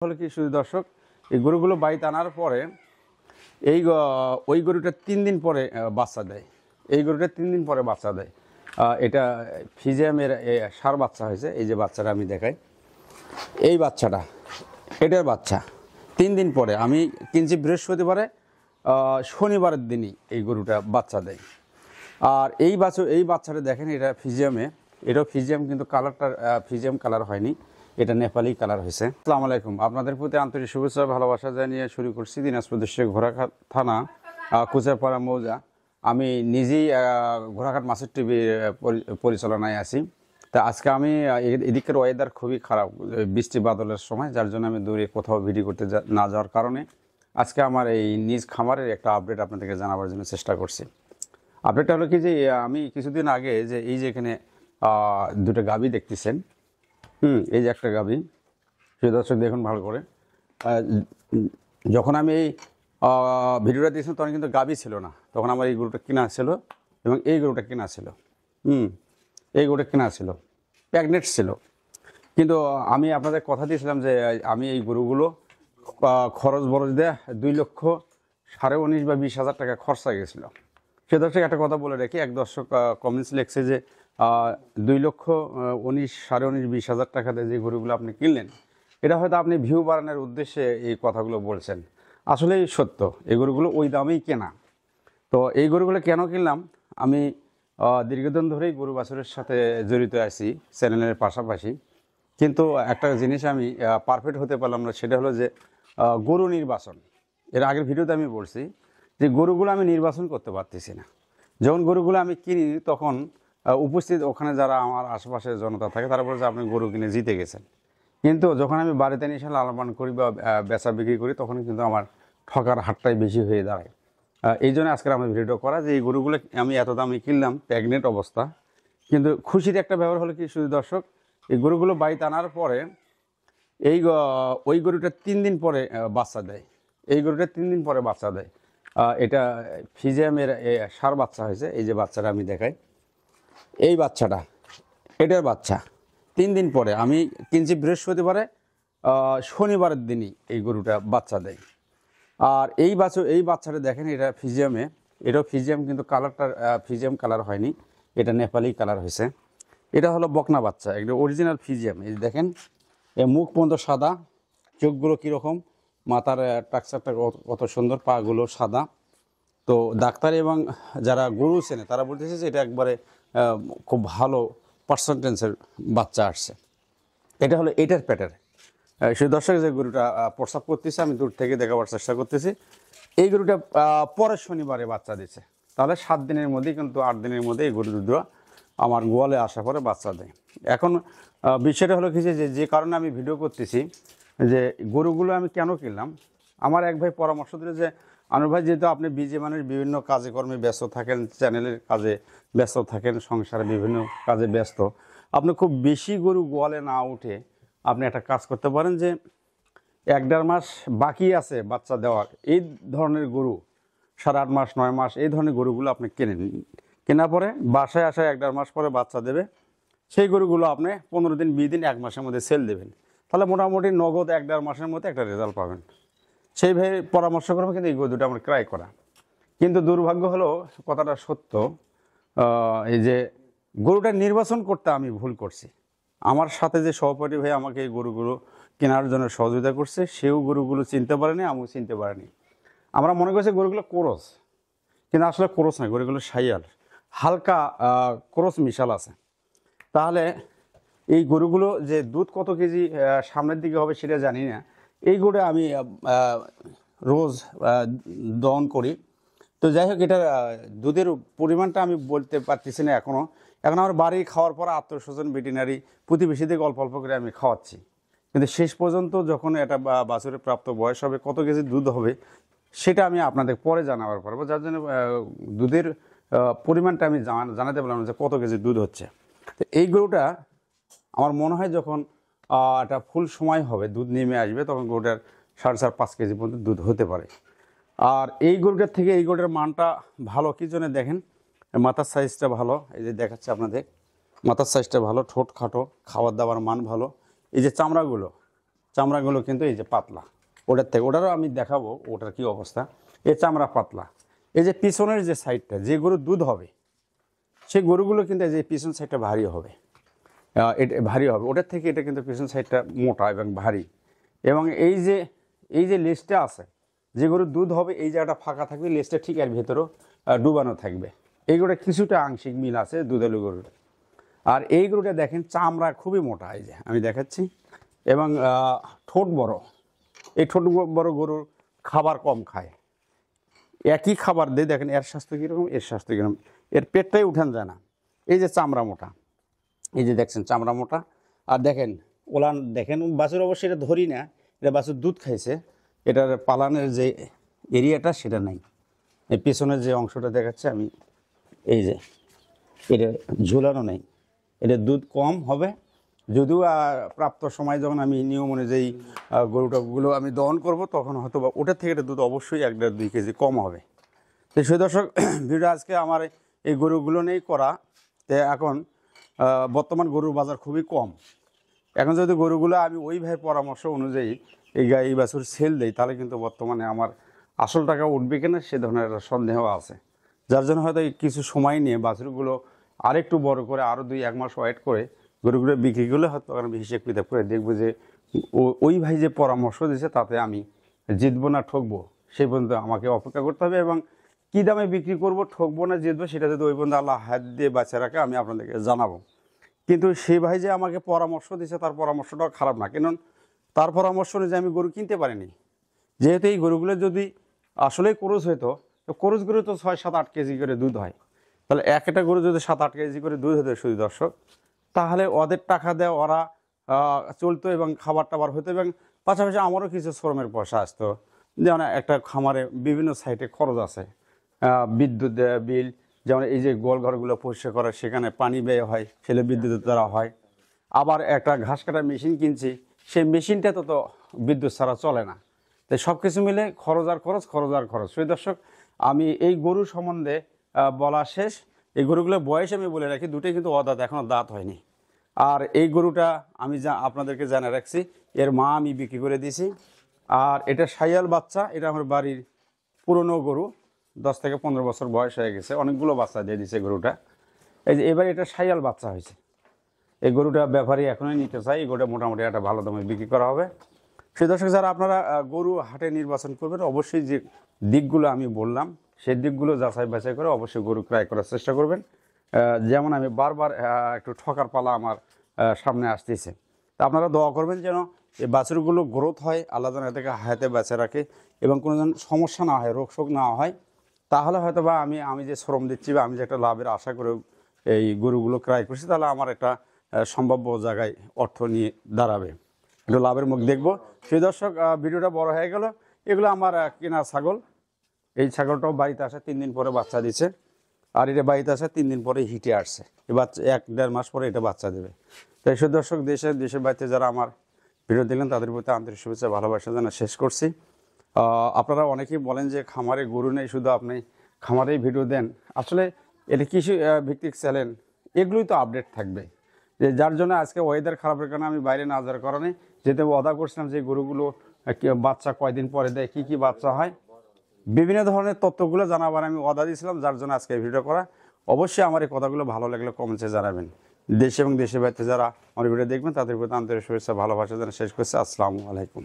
হলো কি শুধু দর্শক, এই গরুগুলো বাড়িতে আনার পরে ওই গরুটা 3 দিন পরে বাচ্চা দেয়। এই গরুটা 3 দিন পরে বাচ্চা দেয়। এটা ফিজিয়ামের সার বাচ্চা হয়েছে। এই যে বাচ্চাটা আমি দেখাই, এই বাচ্চাটা এটার বাচ্চা 3 দিন পরে আমি কিনছি বৃহস্পতিবারে, শনিবারের দিনই এই গরুটা বাচ্চা দেয়। আর এই বাচ্চাটা দেখেন, এটা ফিজিয়ামে, এটাও ফিজিয়াম, কিন্তু কালারটা ফিজিয়াম কালার হয়নি, এটা নেপালি কালার হয়েছে। আসসালামু আলাইকুম, আপনাদের প্রতি আন্তরিক শুভেচ্ছা ভালোবাসা জানিয়ে শুরু করছি দিনাজপুর ডিস্ট্রিক্ট ঘোড়াঘাট থানা, কুচাপাড়া মৌজা। আমি নিজেই ঘোড়াঘাট মাছের টিভির পরিচালনায় আছি। তা আজকে আমি এদিকের ওয়েদার খুবই খারাপ, বৃষ্টি বাদলের সময়, যার জন্য আমি দূরে কোথাও ভিডিও করতে না যাওয়ার কারণে আজকে আমার এই নিজ খামারের একটা আপডেট আপনাদেরকে জানাবার জন্য চেষ্টা করছি। আপডেটটা হলো কি যে আমি কিছুদিন আগে যে এই যে এখানে দুটো গাভী দেখতেছেন, এই যে একটা গাভী, সেই দর্শক দেখুন ভালো করে। যখন আমি এই ভিডিওটা দিয়েছিলাম তখন কিন্তু গাভী ছিল না, তখন আমার এই গরুটা কেনা ছিল এবং এই গরুটা কেনা ছিল, এই গরুটা কেনা ছিল, প্রেগনেন্ট ছিল। কিন্তু আমি আপনাদের কথা দিয়েছিলাম যে আমি এই গরুগুলো খরচ বরচ দেয় 2,19,500 বা 20,000 টাকা খরচা গেছিলো। সে দর্শক একটা কথা বলে রেখে, এক দর্শক কমেন্টস লিখছে যে 2,19,500 টাকাতে যে গরুগুলো আপনি কিনলেন, এটা হয়তো আপনি ভিউ বাড়ানোর উদ্দেশ্যে এই কথাগুলো বলছেন। আসলেই সত্য, এই গরুগুলো ওই দামেই কেনা। তো এই গরুগুলো কেন কিনলাম, আমি দীর্ঘদিন ধরেই গরু বাছুরের সাথে জড়িত আছি চ্যানেলের পাশাপাশি, কিন্তু একটা জিনিস আমি পারফেক্ট হতে পারলাম না, সেটা হলো যে গরু নির্বাচন। এর আগের ভিডিওতে আমি বলছি যে গরুগুলো আমি নির্বাচন করতে পারতেছি না। যখন গরুগুলো আমি কিনি তখন উপস্থিত ওখানে যারা আমার আশেপাশে জনতা থাকে তারা বলে যে আপনি গরু কিনে জিতে গেছেন, কিন্তু যখন আমি বাড়িতে নিয়ে এসে লালন পালন করি বা বেচা বিক্রি করি তখন কিন্তু আমার ঠকার হারটাই বেশি হয়ে দাঁড়ায়। এই জন্য আজকের আমার ভিডিও করা যে এই গরুগুলো আমি এত দামে কিনলাম প্রেগনেন্ট অবস্থা। কিন্তু খুশির একটা ব্যাপার হলো কি শুধু দর্শক, এই গরুগুলো বাড়িতে আনার পরে ওই গরুটা 3 দিন পরে বাচ্চা দেয়। এই গরুটা 3 দিন পরে বাচ্চা দেয়। এটা ফিজিয়ামের সার বাচ্চা হয়েছে। এই যে বাচ্চাটা আমি দেখাই, এই বাচ্চাটা এটার বাচ্চা 3 দিন পরে আমি কিনছি বৃহস্পতিবারে, শনিবারের দিনই এই গরুটা বাচ্চা দেয়। আর এই বাচ্চাটা দেখেন, এটা ফিজিয়ামে, এটাও ফিজিয়াম, কিন্তু কালারটা ফিজিয়াম কালার হয়নি, এটা নেপালি কালার হয়েছে। এটা হলো বকনা বাচ্চা, একটা অরিজিনাল ফিজিয়াম। এই দেখেন, মুখ পর্যন্ত সাদা, চোখগুলো কীরকম, মাথার টাকচারটা কত সুন্দর, পাগুলো সাদা। তো ডাক্তার এবং যারা গরু চেনে তারা বলতেছে যে এটা একবারে খুব ভালো পার্সেন্টেন্সের বাচ্চা আসছে। এটা হলো এটার প্যাটার। সেই দর্শক যে গরুটা প্রস্রাব করতেছে, আমি দূর থেকে দেখাবার চেষ্টা করতেছি। এই গরুটা পরের শনিবারে বাচ্চা দিচ্ছে, তাহলে 7 দিনের মধ্যেই, কিন্তু 8 দিনের মধ্যে এই গরু দুটো আমার গোয়ালে আসা পরে বাচ্চা দেয়। এখন বিষয়টা হলো কি যে কারণে আমি ভিডিও করতেছি, যে গরুগুলো আমি কেন কিনলাম। আমার এক ভাই পরামর্শ দিল যে আনুর ভাই, যেহেতু আপনি বিজি মানুষ, বিভিন্ন কাজে কর্মে ব্যস্ত থাকেন, চ্যানেলের কাজে ব্যস্ত থাকেন, সংসারে বিভিন্ন কাজে ব্যস্ত, আপনি খুব বেশি গরু গোয়ালে না উঠে আপনি একটা কাজ করতে পারেন যে 1-1.5 মাস বাকি আছে বাচ্চা দেওয়ার, এই ধরনের গরু 8.5 মাস 9 মাস এই ধরনের গরুগুলো আপনি কেনেন। কেনার পরে বাসায় আসা 1-1.5 মাস পরে বাচ্চা দেবে, সেই গরুগুলো আপনি 15 দিন 20 দিন 1 মাসের মধ্যে সেল দেবেন, তাহলে মোটামুটি নগদ 1-1.5 মাসের মধ্যে একটা রেজাল্ট পাবেন। সেইভাবে পরামর্শ করবো, কিন্তু এই গরু দুটো আমার ক্রয় করা। কিন্তু দুর্ভাগ্য হলো, কথাটা সত্য, এই যে গরুটা নির্বাচন করতে আমি ভুল করছি। আমার সাথে যে সহপাঠী ভাই আমাকে এই গরুগুলো কেনার জন্য সহযোগিতা করছে, সেও গরুগুলো চিনতে পারেনি, আমিও চিনতে পারিনি। আমরা মনে করছি গরুগুলো কোরস, কিন্তু আসলে কোরস নয়, গরুগুলো শাইয়াল, হালকা কোরস মিশাল আছে। তাহলে এই গরুগুলো যে দুধ কত কেজি সামনের দিকে হবে সেটা জানি না। এই গরুটা আমি রোজ দহন করি। তো যাই হোক, এটার দুধের পরিমাণটা আমি বলতে পারতেছি না এখনও। এখন আমার বাড়ি খাওয়ার পর আত্মীয়স্বজন, ভেটেরিনারি প্রতিবেশীদের অল্প অল্প করে আমি খাওয়াচ্ছি, কিন্তু শেষ পর্যন্ত যখন এটা বাছুরের প্রাপ্ত বয়স হবে, কত কেজি দুধ হবে সেটা আমি আপনাদের পরে জানাবার পারবো, যার জন্য দুধের পরিমাণটা আমি জানাতে পারলাম যে কত কেজি দুধ হচ্ছে। তো এই গরুটা আমার মনে হয় যখন একটা ফুল সময় হবে, দুধ নেমে আসবে, তখন গরুটার 4.5-5 কেজি পর্যন্ত দুধ হতে পারে। আর এই গরুটার থেকে এই গরুটার মানটা ভালো, কি জন্য দেখেন, মাথার সাইজটা ভালো, এই যে দেখাচ্ছে আপনাদের, মাথার সাইজটা ভালো, ঠোঁট খাটো, খাবার দাবার মান ভালো, এই যে চামড়াগুলো চামড়াগুলো কিন্তু এই যে পাতলা, ওটার থেকে ওটারও আমি দেখাবো ওটার কি অবস্থা। এই চামড়া পাতলা, এই যে পিছনের যে সাইডটা, যে গরুর দুধ হবে সেই গরুগুলো কিন্তু এই যে পিছন সাইডটা ভারী হবে, এটা ভারী হবে, ওটার থেকে এটা কিন্তু পিছন সাইডটা মোটা এবং ভারী। এবং এই যে লেজটা আছে, যে গরুর দুধ হবে এই জায়গাটা ফাঁকা থাকবে, লেজটা ঠিক এর ভেতরেও ডুবানো থাকবে। এই গরুটা কিছুটা আংশিক মিল আছে দুধালু গরুর। আর এই গরুটা দেখেন চামড়া খুবই মোটা, এই যে আমি দেখাচ্ছি, এবং ঠোঁট বড়। এই ঠোঁট বড় গরুর খাবার কম খায়, একই খাবার দিয়ে দেখেন এর স্বাস্থ্য কীরকম, এর স্বাস্থ্য কীরকম, এর পেটটাই উঠান যায় না। এই যে চামড়া মোটা, এই যে দেখছেন চামড়া মোটা। আর দেখেন ওলান দেখেন, বাছুর অবশ্যই এটা ধরি না, এটা বাছুর দুধ খাইছে, এটার পালানের যে এরিয়াটা সেটা নাই। এই পেছনের যে অংশটা দেখাচ্ছে আমি, এই যে এটা ঝুলানো নেই, এটা দুধ কম হবে। যদিও প্রাপ্ত সময় যখন আমি নিয়ম অনুযায়ী গরুটাগুলো আমি দহন করব, তখন হয়তো বা ওটার থেকে এটা দুধ অবশ্যই 1-2 কেজি কম হবে। তো সেই দর্শক, ভিডিও আজকে আমার এই গরুগুলো নিয়েই করা। তো এখন বর্তমান গরুর বাজার খুবই কম। এখন যদি গরুগুলো আমি ওই ভাইয়ের পরামর্শ অনুযায়ী এই বাছুর সেল দেই, তাহলে কিন্তু বর্তমানে আমার আসল টাকা উঠবে কিনা সে ধরনের একটা সন্দেহ আছে। যার জন্য হয়তো কিছু সময় নিয়ে বাছুরগুলো আরেকটু বড় করে, আরও 2-1 মাস ওয়েট করে গরুগুলো বিক্রি করলে হয়তো আমি হিসেব কিতাব করে দেখবো যে ওই ভাই যে পরামর্শ দিয়েছে তাতে আমি জিতবো না ঠকবো, সেই পর্যন্ত আমাকে অপেক্ষা করতে হবে। এবং কী দামে বিক্রি করব, ঠকবো না জিতবো, সেটা যদি ওই পর্যন্ত আল্লাহ হাত দিয়ে বাঁচা রাখে আমি আপনাদেরকে জানাবো। কিন্তু সেই ভাই যে আমাকে পরামর্শ দিয়েছে তার পরামর্শটাও খারাপ না, কারণ তার পরামর্শ অনুযায়ী আমি গরু কিনতে পারিনি। যেহেতু এই গরুগুলো যদি আসলেই ক্রোজ হতো, তো ক্রোজ গরু তো 6-7-8 কেজি করে দুধ হয়, তাহলে একটা গরু যদি 7-8 কেজি করে দুধ হতো শুধু দর্শক, তাহলে ওদের টাকা দেয়, ওরা চলতো এবং খাবার টাবার হতো, এবং পাশাপাশি আমারও কিছু শ্রমের পয়সা আসতো। যেমন একটা খামারে বিভিন্ন সাইটে খরচ আছে, বিদ্যুৎ বিল, যেমন এই যে গোয়ালঘরগুলো পরিষ্কার করে সেখানে পানি ব্যয় হয়, সেটা বিদ্যুতের দ্বারা হয়। আবার একটা ঘাস কাটার মেশিন কিনছি, সেই মেশিনটা তো বিদ্যুৎ ছাড়া চলে না। তাই সব কিছু মিলে খরচ আর খরচ, খরচ আর খরচ। সেই দর্শক, আমি এই গরু সম্বন্ধে বলা শেষ। এই গরুগুলোর বয়স আমি বলে রাখি, দুটোই কিন্তু অদাঁত, এখনও দাঁত হয়নি। আর এই গরুটা আমি আপনাদেরকে জানিয়ে রাখছি, এর মা আমি বিক্রি করে দিয়েছি। আর এটা শাইয়াল বাচ্চা, এটা আমার বাড়ির পুরনো গরু, 10 থেকে 15 বছর বয়স হয়ে গেছে, অনেকগুলো বাচ্চা দিয়ে দিয়েছে গরুটা। এই যে এবার এটা শাইয়াল বাচ্চা হয়েছে। এই গরুটা ব্যাপারী এখনই নিতে চাই, এই গরুটা মোটামুটি একটা ভালো দামে বিক্রি করা হবে। সেই দর্শক, যারা আপনারা গরু হাটে নির্বাচন করবেন, অবশ্যই যে দিকগুলো আমি বললাম সেই দিকগুলো যাচাই বাছাই করে অবশ্যই গরু ক্রয় করার চেষ্টা করবেন। যেমন আমি বারবার একটু ঠকার পালা আমার সামনে আসতেছে, তা আপনারা দোয়া করবেন যেন এই বাছুরগুলো গ্রোথ হয়, আল্লাহ যেন এদেরকে হায়াতে বেঁচে রাখে এবং কোনো যেন সমস্যা না হয়, রোগ শোক না হয়। তাহলে হয়তো বা আমি যে শ্রম দিচ্ছি বা আমি যে একটা লাভের আশা করে এই গরুগুলো ক্রয় করছি, তাহলে আমার একটা সম্ভাব্য জায়গায় অর্থ নিয়ে দাঁড়াবে, একটু লাভের মুখ দেখবো। সেই দর্শক, ভিডিওটা বড় হয়ে গেল। এগুলো আমার কেনা ছাগল। এই ছাগলটাও বাড়িতে আসে 3 দিন পরে বাচ্চা দিছে, আর এটা বাড়িতে আসে 3 দিন পরে হিটে আসছে। এই বাচ্চা 1-1.5 মাস পরে এটা বাচ্চা দেবে। তাই সেই দর্শক, দেশের বাড়িতে যারা আমার ভিডিও দেখলেন তাদের প্রতি আন্তরিক শুভেচ্ছা, ভালোবাসা জানা শেষ করছি। আপনারা অনেকেই বলেন যে খামারে গরু নেই, শুধু আপনি খামারেই ভিডিও দেন। আসলে এটা কৃষি ভিত্তিক চ্যানেল, এগুলোই তো আপডেট থাকবে। যে যার জন্য আজকে ওয়েদার খারাপের কারণে আমি বাইরে না যাওয়ার কারণে যেতে ওয়াদা করছিলাম যে গরুগুলো বাচ্চা কয়দিন পরে দেয়, কী কী বাচ্চা হয়, বিভিন্ন ধরনের তথ্যগুলো জানাবার আমি ওয়াদা দিয়েছিলাম। যার জন্য আজকে ভিডিও করা। অবশ্যই আমার এই কথাগুলো ভালো লাগলে কমেন্টে জানাবেন। দেশে এবং দেশের বাইরে যারা আমার ভিডিও দেখবেন তাদের প্রতি আন্তরিক শুভেচ্ছা, ভালোবাসা জানা শেষ করছে। আসসালামু আলাইকুম।